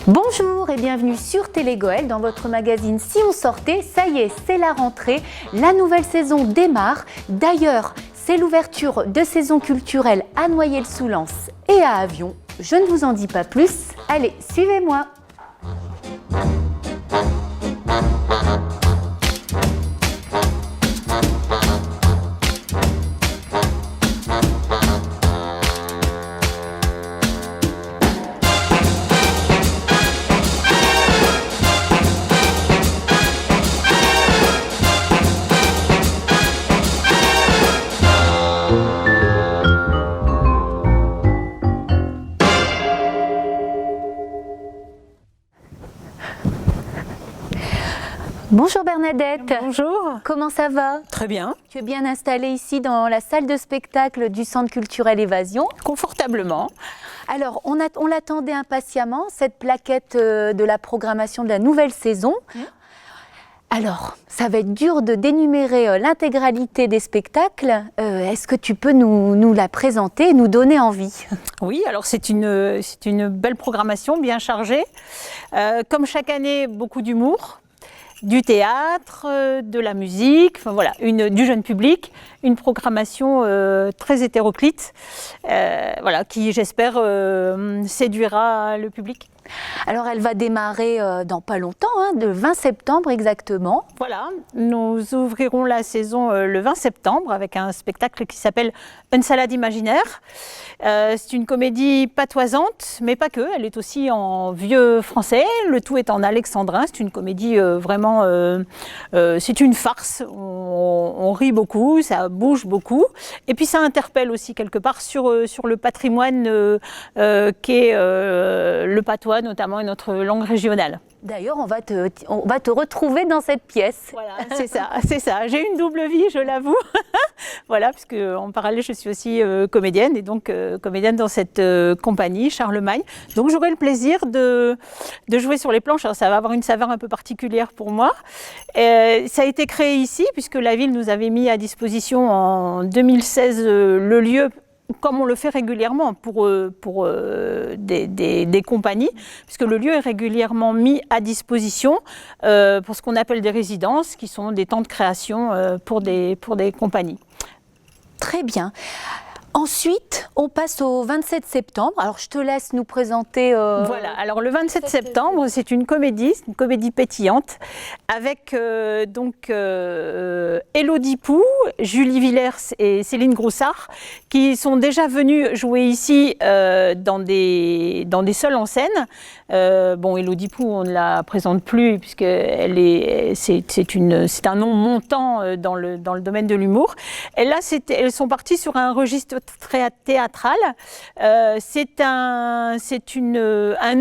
Bonjour et bienvenue sur Télégoël dans votre magazine Si on sortait. Ça y est, c'est la rentrée, la nouvelle saison démarre. D'ailleurs, c'est l'ouverture de saison culturelle à Noyelles-sous-Lens et à Avion. Je ne vous en dis pas plus, allez, suivez-moi. Bonjour Bernadette. Bonjour. Comment ça va? Très bien. Tu es bien installée ici dans la salle de spectacle du Centre culturel Évasion. Confortablement. Alors, on l'attendait impatiemment, cette plaquette de la programmation de la nouvelle saison. Alors, ça va être dur de dénumérer l'intégralité des spectacles. Est-ce que tu peux nous la présenter et nous donner envie? Oui, alors c'est une belle programmation, bien chargée. Comme chaque année, beaucoup d'humour, du théâtre, de la musique, enfin voilà, du jeune public, une programmation très hétéroclite, voilà, qui j'espère séduira le public. Alors elle va démarrer dans pas longtemps, le 20 septembre exactement. Voilà, nous ouvrirons la saison le 20 septembre avec un spectacle qui s'appelle Une salade imaginaire. C'est une comédie patoisante, mais pas que, elle est aussi en vieux français, le tout est en alexandrin, c'est une comédie vraiment, c'est une farce, on rit beaucoup, ça bouge beaucoup, et puis ça interpelle aussi quelque part sur le patrimoine qu'est le patois, notamment, et notre langue régionale. D'ailleurs, on va te retrouver dans cette pièce. Voilà, c'est ça. J'ai une double vie, je l'avoue. Voilà, puisque en parallèle, je suis aussi comédienne, et donc comédienne dans cette compagnie, Charlemagne. Donc j'aurai le plaisir de jouer sur les planches. Alors, ça va avoir une saveur un peu particulière pour moi. Ça a été créé ici, puisque la ville nous avait mis à disposition en 2016 le lieu, comme on le fait régulièrement pour des compagnies, puisque le lieu est régulièrement mis à disposition pour ce qu'on appelle des résidences, qui sont des temps de création pour des compagnies. Très bien. Ensuite, on passe au 27 septembre. Alors, je te laisse nous présenter... Voilà, alors le 27 septembre, c'est une comédie pétillante, avec Élodie Pou, Julie Villers et Céline Groussard, qui sont déjà venues jouer ici dans des seuls en scène. Élodie Pou, on ne la présente plus, puisque c'est un nom montant dans le domaine de l'humour. Et là, elles sont parties sur un registre très théâtral. C'est un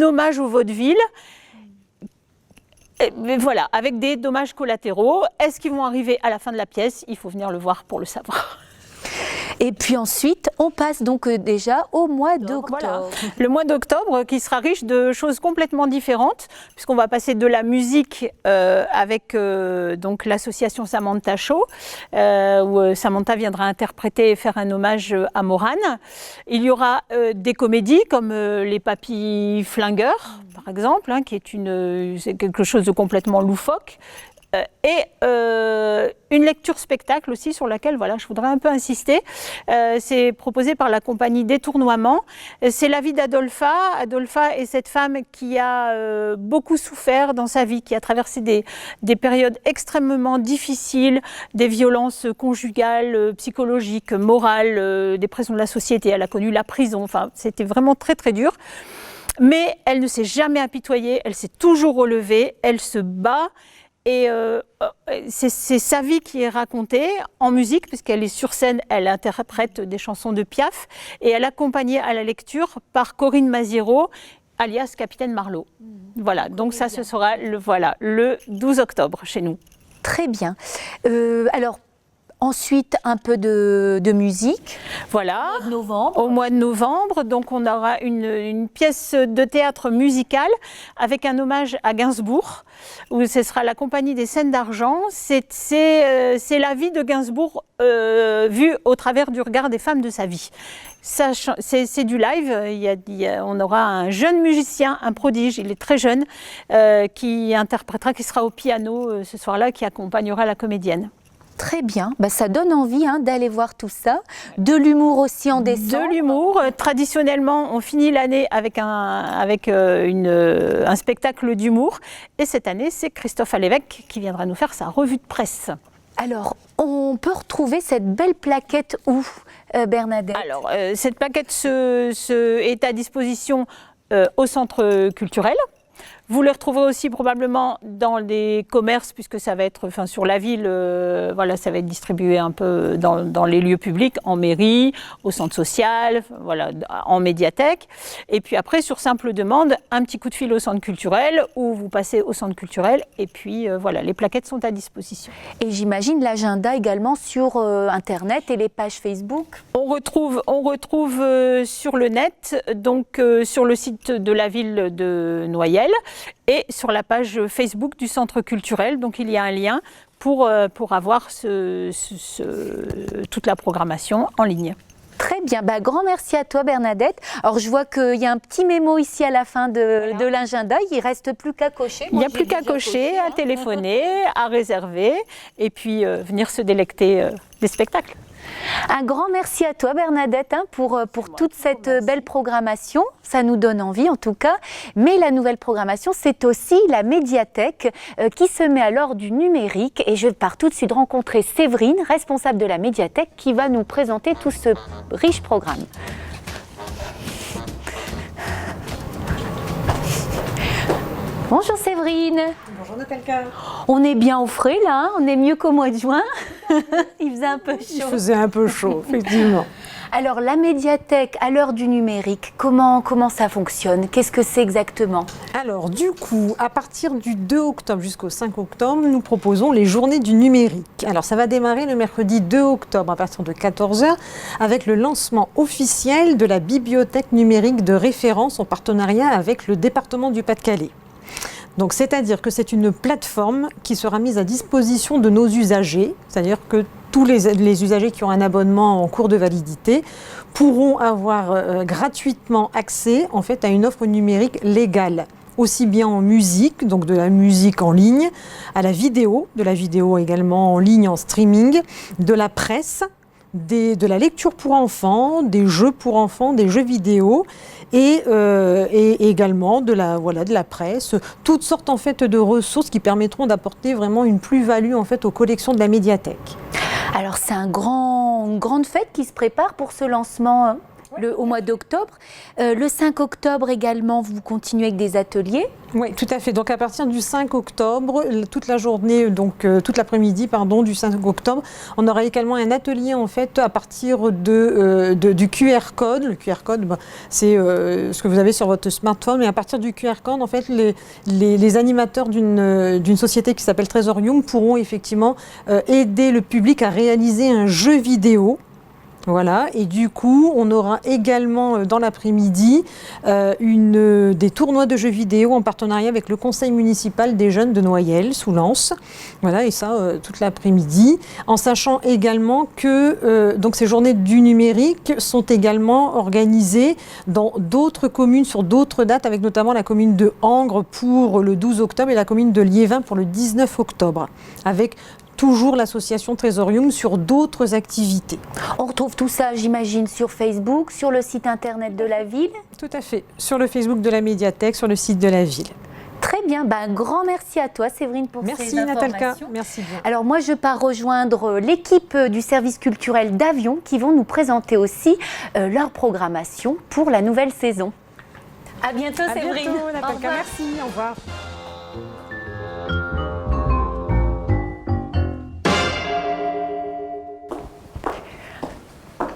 hommage au vaudeville. Mais voilà, avec des dommages collatéraux. Est-ce qu'ils vont arriver à la fin de la pièce? Il faut venir le voir pour le savoir. Et puis ensuite, on passe donc déjà au mois d'octobre. Voilà. Le mois d'octobre qui sera riche de choses complètement différentes, puisqu'on va passer de la musique avec donc l'association Samantha Show, où Samantha viendra interpréter et faire un hommage à Morane. Il y aura des comédies comme Les Papis Flingueurs, par exemple, qui est c'est quelque chose de complètement loufoque. Et une lecture spectacle aussi sur laquelle je voudrais un peu insister. C'est proposé par la compagnie Détournoiement. C'est la vie d'Adolpha. Adolpha est cette femme qui a beaucoup souffert dans sa vie, qui a traversé des périodes extrêmement difficiles, des violences conjugales, psychologiques, morales, des pressions de la société. Elle a connu la prison. Enfin, c'était vraiment très très dur. Mais elle ne s'est jamais apitoyée, elle s'est toujours relevée, elle se bat. Et c'est sa vie qui est racontée en musique, puisqu'elle est sur scène, elle interprète des chansons de Piaf, et elle est accompagnée à la lecture par Corinne Maziero, alias Capitaine Marlowe. Voilà, donc ça, ce sera le 12 octobre chez nous. Très bien. Alors, Ensuite, un peu de musique. Voilà, Au mois de novembre. Au mois de novembre, donc on aura une pièce de théâtre musicale avec un hommage à Gainsbourg, où ce sera la compagnie des Scènes d'Argent. C'est la vie de Gainsbourg vue au travers du regard des femmes de sa vie. C'est du live, on aura un jeune musicien, un prodige, il est très jeune, qui sera au piano ce soir-là, qui accompagnera la comédienne. Très bien, ça donne envie d'aller voir tout ça. De l'humour aussi en décembre. De l'humour. Traditionnellement, on finit l'année avec un spectacle d'humour. Et cette année, c'est Christophe Alévèque qui viendra nous faire sa revue de presse. Alors, on peut retrouver cette belle plaquette où, Bernadette? Alors, cette plaquette est à disposition au centre culturel. Vous les retrouverez aussi probablement dans les commerces, puisque ça va être sur la ville, voilà, ça va être distribué un peu dans les lieux publics, en mairie, au centre social, voilà, en médiathèque. Et puis après, sur simple demande, un petit coup de fil au centre culturel, ou vous passez au centre culturel, et puis voilà, les plaquettes sont à disposition. Et j'imagine l'agenda également sur Internet et les pages Facebook. On retrouve sur le net, donc sur le site de la ville de Noyelles, et sur la page Facebook du centre culturel. Donc il y a un lien pour avoir toute la programmation en ligne. Très bien, grand merci à toi Bernadette. Alors je vois qu'il y a un petit mémo ici à la fin de l'agenda, il ne reste plus qu'à cocher. Il n'y a plus qu'à cocher, à téléphoner, à réserver et puis venir se délecter des spectacles. Un grand merci à toi Bernadette pour toute cette belle programmation, ça nous donne envie en tout cas, mais la nouvelle programmation c'est aussi la médiathèque qui se met à l'heure du numérique et je pars tout de suite rencontrer Séverine, responsable de la médiathèque qui va nous présenter tout ce riche programme. Bonjour Séverine. Bonjour Natalka. On est bien au frais là, on est mieux qu'au mois de juin. Il faisait un peu chaud. Il faisait un peu chaud, effectivement. Alors la médiathèque à l'heure du numérique, comment ça fonctionne? Qu'est-ce que c'est exactement? Alors du coup, à partir du 2 octobre jusqu'au 5 octobre, nous proposons les journées du numérique. Alors ça va démarrer le mercredi 2 octobre à partir de 14 h avec le lancement officiel de la bibliothèque numérique de référence en partenariat avec le département du Pas-de-Calais. Donc, c'est-à-dire que c'est une plateforme qui sera mise à disposition de nos usagers, c'est-à-dire que tous les usagers qui ont un abonnement en cours de validité pourront avoir gratuitement accès en fait, à une offre numérique légale, aussi bien en musique, donc de la musique en ligne, à la vidéo, de la vidéo également en ligne, en streaming, de la presse, de la lecture pour enfants, des jeux pour enfants, des jeux vidéo et également de la presse, toutes sortes en fait de ressources qui permettront d'apporter vraiment une plus-value en fait aux collections de la médiathèque. Alors c'est une grande fête qui se prépare pour ce lancement au mois d'octobre. Le 5 octobre également, vous continuez avec des ateliers. Oui, tout à fait. Donc à partir du 5 octobre, toute la journée, donc toute l'après-midi, du 5 octobre, on aura également un atelier en fait à partir du QR code. Le QR code, c'est ce que vous avez sur votre smartphone, mais à partir du QR code, en fait, les animateurs d'une société qui s'appelle Trésorium pourront effectivement aider le public à réaliser un jeu vidéo. Voilà, et du coup, on aura également dans l'après-midi des tournois de jeux vidéo en partenariat avec le conseil municipal des jeunes de Noyelles, sous Lens. Voilà, et ça toute l'après-midi, en sachant également que donc ces journées du numérique sont également organisées dans d'autres communes sur d'autres dates, avec notamment la commune de Angres pour le 12 octobre et la commune de Liévin pour le 19 octobre, avec toujours l'association Trésorium sur d'autres activités. On retrouve tout ça, j'imagine, sur Facebook, sur le site internet de la ville? Tout à fait, sur le Facebook de la médiathèque, sur le site de la ville. Très bien, un grand merci à toi Séverine pour ces informations. Merci Natalka, merci bien. Alors moi je pars rejoindre l'équipe du service culturel d'Avion qui vont nous présenter aussi leur programmation pour la nouvelle saison. À bientôt Séverine. À bientôt Natalka, merci, au revoir.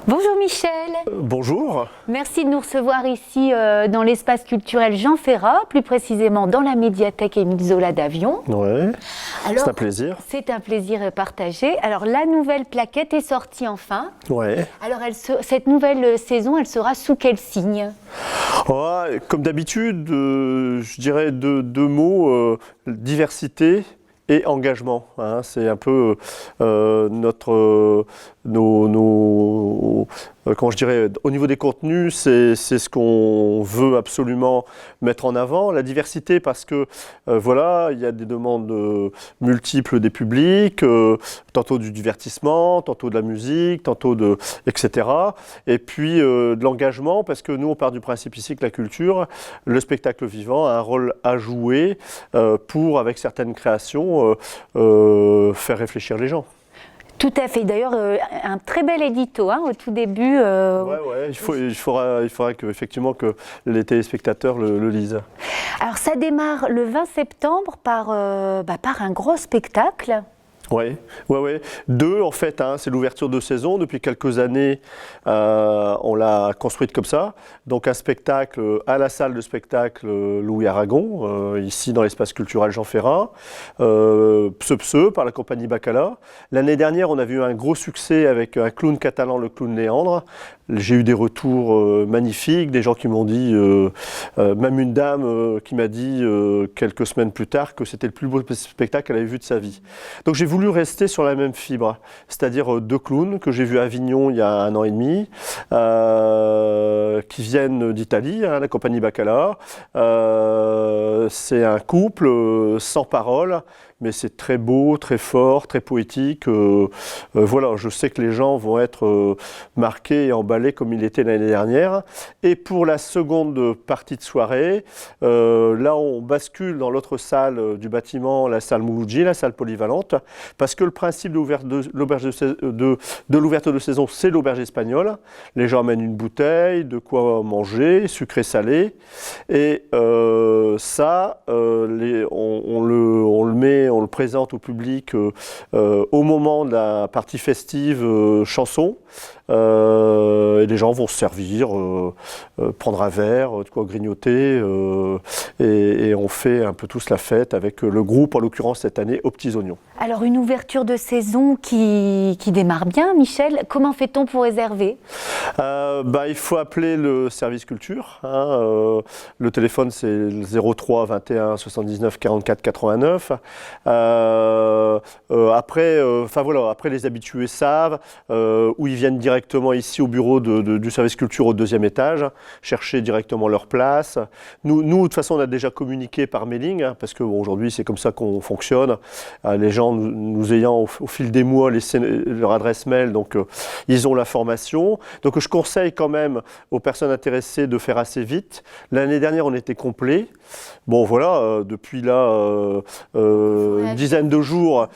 Bonjour Michel. Bonjour. Merci de nous recevoir ici dans l'espace culturel Jean Ferrat, plus précisément dans la médiathèque Émile Zola d'Avion. Ouais, c'est un plaisir. C'est un plaisir partagé. Alors la nouvelle plaquette est sortie enfin. Ouais. Alors cette nouvelle saison, elle sera sous quel signe? Comme d'habitude, je dirais deux mots, diversité et engagement. Hein. C'est un peu comment je dirais, au niveau des contenus, c'est ce qu'on veut absolument mettre en avant. La diversité parce que voilà, il y a des demandes multiples des publics, tantôt du divertissement, tantôt de la musique, etc. Et puis de l'engagement parce que nous on part du principe ici que la culture, le spectacle vivant a un rôle à jouer pour, avec certaines créations, faire réfléchir les gens. Tout à fait. D'ailleurs, un très bel édito au tout début. Ouais, il faudra effectivement que les téléspectateurs le lisent. Alors, ça démarre le 20 septembre par un gros spectacle. Ouais. Deux en fait, hein, c'est l'ouverture de saison. Depuis quelques années, on l'a construite comme ça. Donc un spectacle à la salle de spectacle Louis Aragon, ici dans l'espace culturel Jean Ferrat, Pse par la compagnie Bacala. L'année dernière, on avait eu un gros succès avec un clown catalan, le clown Léandre. J'ai eu des retours magnifiques, des gens qui m'ont dit, même une dame qui m'a dit quelques semaines plus tard que c'était le plus beau spectacle qu'elle avait vu de sa vie. Donc j'ai voulu rester sur la même fibre, c'est-à-dire deux clowns que j'ai vus à Avignon il y a 1 an et demi, qui viennent d'Italie, hein, la compagnie Bacala. C'est un couple sans parole, mais c'est très beau, très fort, très poétique. Voilà, je sais que les gens vont être marqués et emballés comme il était l'année dernière. Et pour la seconde partie de soirée, là on bascule dans l'autre salle du bâtiment, la salle Mouloudji, la salle polyvalente, parce que le principe de l'ouverture de saison, c'est l'auberge espagnole. Les gens amènent une bouteille, de quoi manger, sucré-salé. Et ça, on le présente au public au moment de la partie festive chanson. Et les gens vont se servir, prendre un verre, de quoi grignoter, et on fait un peu tous la fête avec le groupe, en l'occurrence cette année, aux Petits Oignons. Alors une ouverture de saison qui démarre bien, Michel. Comment fait-on pour réserver? Il faut appeler le service culture. Hein, le téléphone c'est 03 21 79 44 89. Après les habitués savent où ils viennent directement ici au bureau du service culture au 2e étage, chercher directement leur place. Nous de toute façon on a déjà communiqué par mailing, hein, parce que aujourd'hui c'est comme ça qu'on fonctionne. Les gens nous ayant au fil des mois laissé leur adresse mail, donc ils ont l'information. Donc je conseille quand même aux personnes intéressées de faire assez vite. L'année dernière on était complet. Bon voilà, depuis là une dizaine de jours,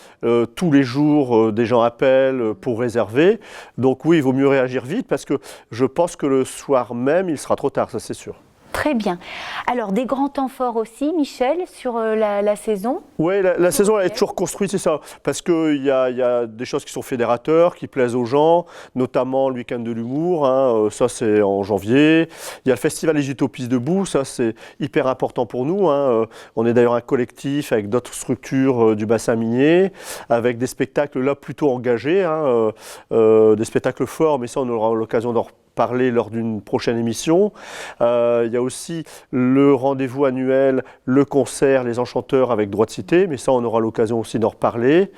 tous les jours des gens appellent pour réserver. Donc oui, il vaut mieux réagir vite parce que je pense que le soir même il sera trop tard, ça c'est sûr. Très bien. Alors, des grands temps forts aussi, Michel, sur la saison? Oui, la saison elle est toujours construite, c'est ça. Parce qu'il y a des choses qui sont fédérateurs, qui plaisent aux gens, notamment le week-end de l'humour, hein, ça c'est en janvier. Il y a le festival Les Utopies debout, ça c'est hyper important pour nous. Hein. On est d'ailleurs un collectif avec d'autres structures du bassin minier, avec des spectacles là plutôt engagés, hein, des spectacles forts, mais ça on aura l'occasion d'en parler lors d'une prochaine émission. Il y a aussi le rendez-vous annuel, le concert Les Enchanteurs avec droit de cité, mais ça on aura l'occasion aussi d'en reparler.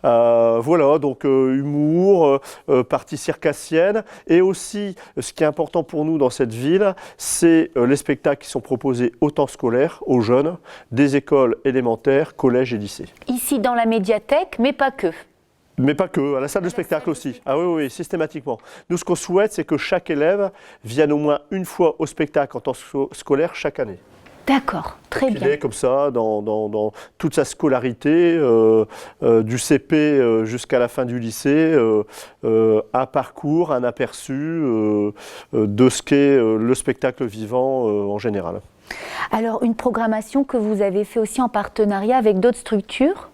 Voilà, donc humour, partie circassienne, et aussi ce qui est important pour nous dans cette ville, c'est les spectacles qui sont proposés au temps scolaire, aux jeunes, des écoles élémentaires, collèges et lycées. Ici dans la médiathèque, mais pas que. Mais pas que, à la salle de spectacle aussi. Ah oui, systématiquement. Nous, ce qu'on souhaite, c'est que chaque élève vienne au moins une fois au spectacle en temps scolaire chaque année. D'accord, très bien. Il est comme ça dans toute sa scolarité, du CP jusqu'à la fin du lycée, un parcours, un aperçu de ce qu'est le spectacle vivant en général. Alors, une programmation que vous avez fait aussi en partenariat avec d'autres structures ?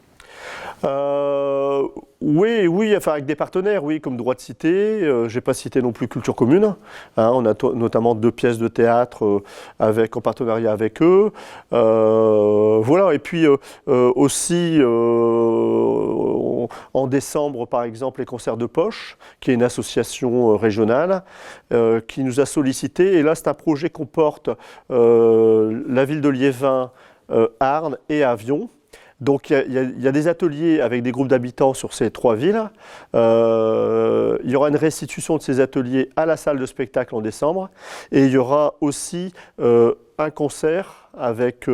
Oui, enfin avec des partenaires, oui, comme Droit de Cité. Je n'ai pas cité non plus Culture Commune. Hein, on a notamment 2 pièces de théâtre en partenariat avec eux. Voilà, et puis aussi en décembre, par exemple, les Concerts de Poche, qui est une association régionale, qui nous a sollicité. Et là, c'est un projet qu'on porte la ville de Liévin, Arnes et Avion. Donc il y a des ateliers avec des groupes d'habitants sur ces 3 villes. Il y aura une restitution de ces ateliers à la salle de spectacle en décembre. Et il y aura aussi un concert avec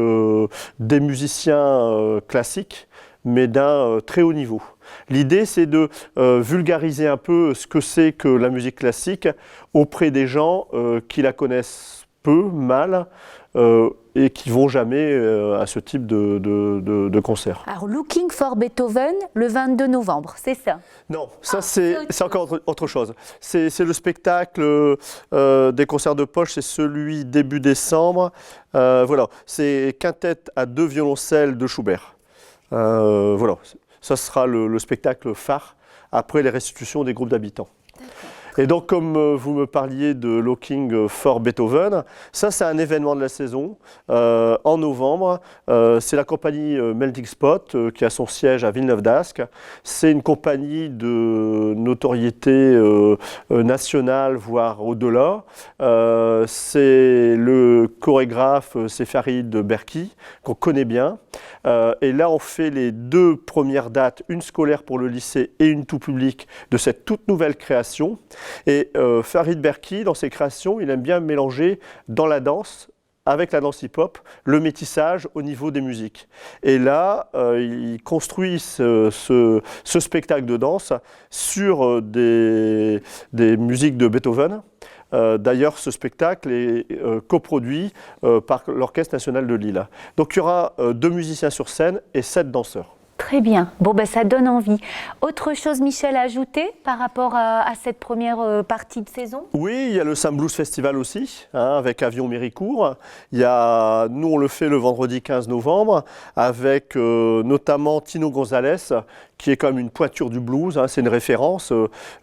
des musiciens classiques, mais d'un très haut niveau. L'idée, c'est de vulgariser un peu ce que c'est que la musique classique auprès des gens qui la connaissent peu, mal, et qui vont jamais à ce type de concert. Alors, Looking for Beethoven, le 22 novembre, c'est ça? Non, ça c'est encore autre chose. C'est le spectacle des concerts de poche, c'est celui début décembre. Voilà, c'est quintette à 2 violoncelles de Schubert. Voilà, ça sera le spectacle phare après les restitutions des groupes d'habitants. Et donc, comme vous me parliez de Looking for Beethoven, ça c'est un événement de la saison en novembre. C'est la compagnie Melting Spot qui a son siège à Villeneuve-d'Ascq. C'est une compagnie de notoriété nationale, voire au-delà. C'est le chorégraphe, c'est Farid Berki, qu'on connaît bien. Et là, on fait les 2 premières dates, une scolaire pour le lycée et une tout public, de cette toute nouvelle création. Et Farid Berki, dans ses créations, il aime bien mélanger dans la danse, avec la danse hip-hop, le métissage au niveau des musiques. Et là, il construit ce spectacle de danse sur des musiques de Beethoven. D'ailleurs, ce spectacle est coproduit par l'Orchestre national de Lille. Donc il y aura 2 musiciens sur scène et 7 danseurs. Très bien. Bon, ben, ça donne envie. Autre chose, Michel, à ajouter par rapport à cette première partie de saison? Oui, il y a le Sam Blues Festival aussi, hein, avec Avion Méricourt. Nous, on le fait le vendredi 15 novembre, avec notamment Tino Gonzalez, qui est comme une pointure du blues, hein, c'est une référence.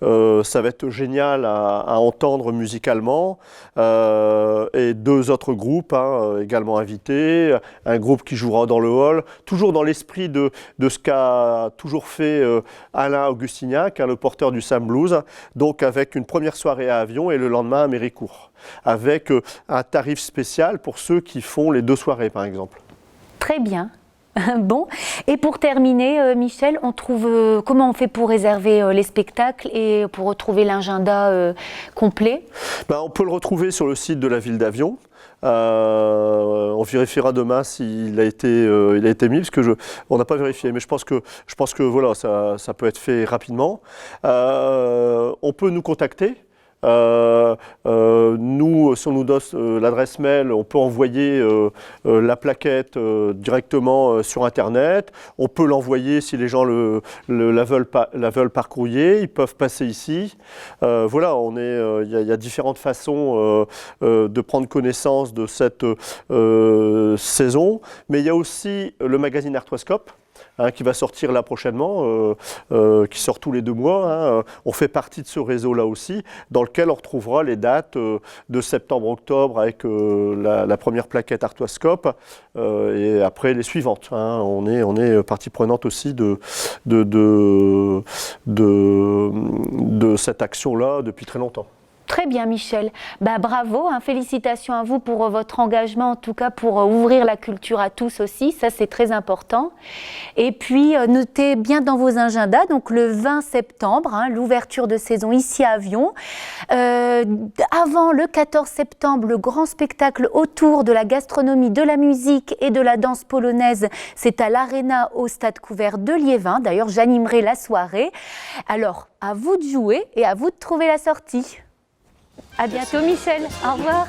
Ça va être génial à entendre musicalement. Et 2 autres groupes hein, également invités. Un groupe qui jouera dans le hall, toujours dans l'esprit de ce qu'a toujours fait Alain Augustignac, hein, le porteur du Sam Blues, donc avec une première soirée à Avion et le lendemain à Méricourt, avec un tarif spécial pour ceux qui font les 2 soirées par exemple. Très bien. Bon, et pour terminer, Michel, comment on fait pour réserver les spectacles et pour retrouver l'agenda complet? On peut le retrouver sur le site de la ville d'Avion. On vérifiera demain s'il a été mis, parce que on n'a pas vérifié, mais je pense que voilà, ça peut être fait rapidement. On peut nous contacter. Nous, si on nous donne l'adresse mail, on peut envoyer la plaquette directement sur Internet. On peut l'envoyer si les gens la veulent par courrier. Ils peuvent passer ici. Voilà, il y a différentes façons de prendre connaissance de cette saison. Mais il y a aussi le magazine Arthroscope. Hein, qui va sortir là prochainement, qui sort tous les 2 mois. Hein. On fait partie de ce réseau-là aussi, dans lequel on retrouvera les dates de septembre-octobre avec la première plaquette Arthroscope et après les suivantes. Hein. On est partie prenante aussi de cette action-là depuis très longtemps. Très bien, Michel. Bravo, hein, félicitations à vous pour votre engagement, en tout cas pour ouvrir la culture à tous aussi, ça c'est très important. Et puis, notez bien dans vos agendas, donc le 20 septembre, hein, l'ouverture de saison ici à Avion. Avant le 14 septembre, le grand spectacle autour de la gastronomie, de la musique et de la danse polonaise, c'est à l'Arena au Stade Couvert de Liévin. D'ailleurs, j'animerai la soirée. Alors, à vous de jouer et à vous de trouver la sortie. À bientôt Michel, au revoir.